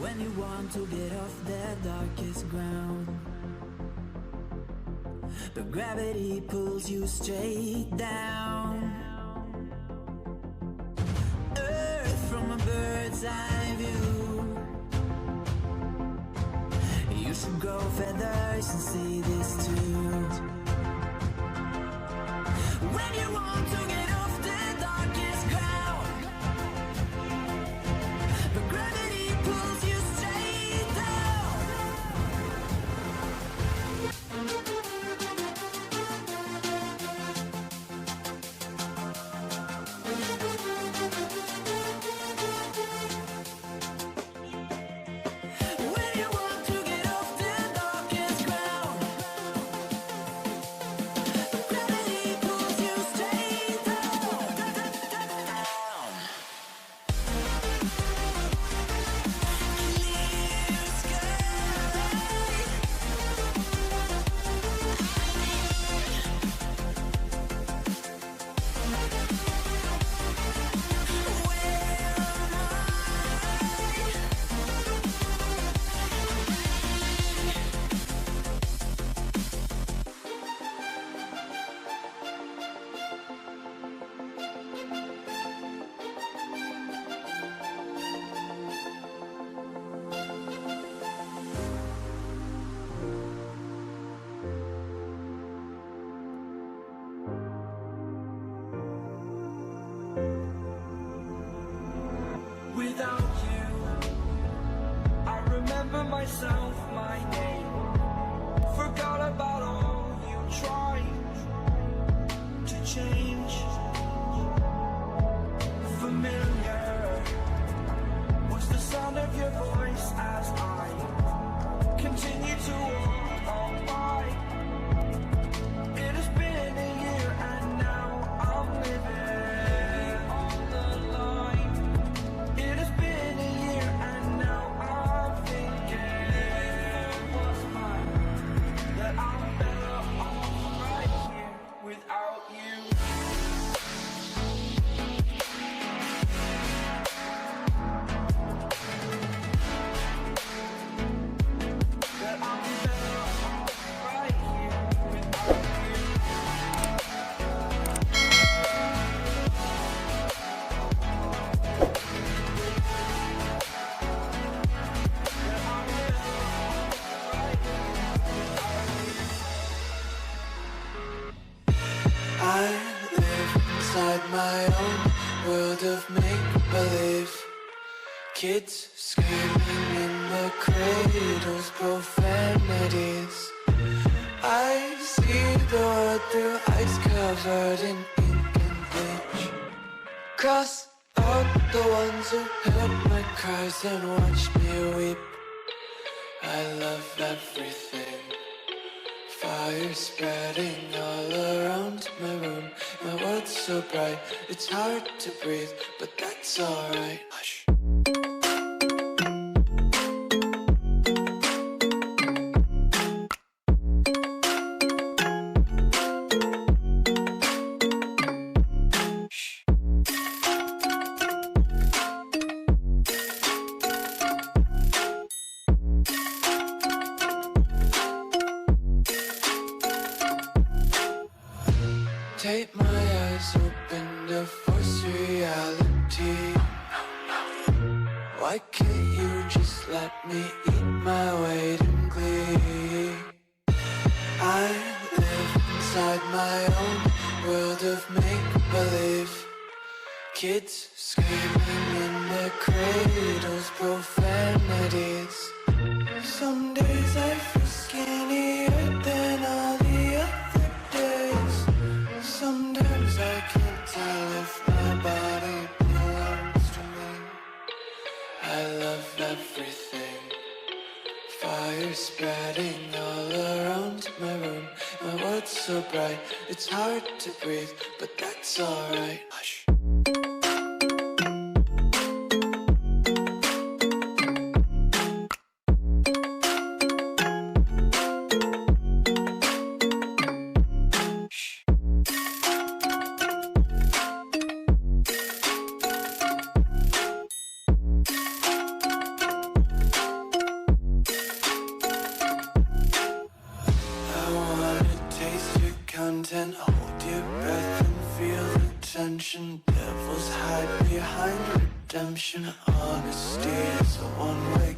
When you want to get off the darkest ground, but gravity pulls you straight down. Earth from a bird's eye view. You should grow feathers and see this too. When you want to get off the darkest ground, but gravity pulls you straight down. When you want to get off the darkest ground, but gravity pulls you straight down. my own world of make-believe. Kids screaming in the cradles, profanities. I see the world through ice covered in ink and bleach. Cross out the ones who heard my cries and watched me weep. I love everything. Fire spreading all around my room. My world's so bright, it's hard to breathe, but that's alright. Hush. Take my eyes open to force reality. Why can't you just let me eat my weight in glee? I live inside my own world of make-believe. Kids screaming in their cradles, profanities. Some days I feel skinnier than all the other days. Sometimes I can't tell if my body belongs to me. I love everything. Fire spreading all around my room. My world's so bright, it's hard to breathe, but that's alright. Hush. Content, hold your breath and feel the tension. Devils hide behind redemption. Honesty is a one-way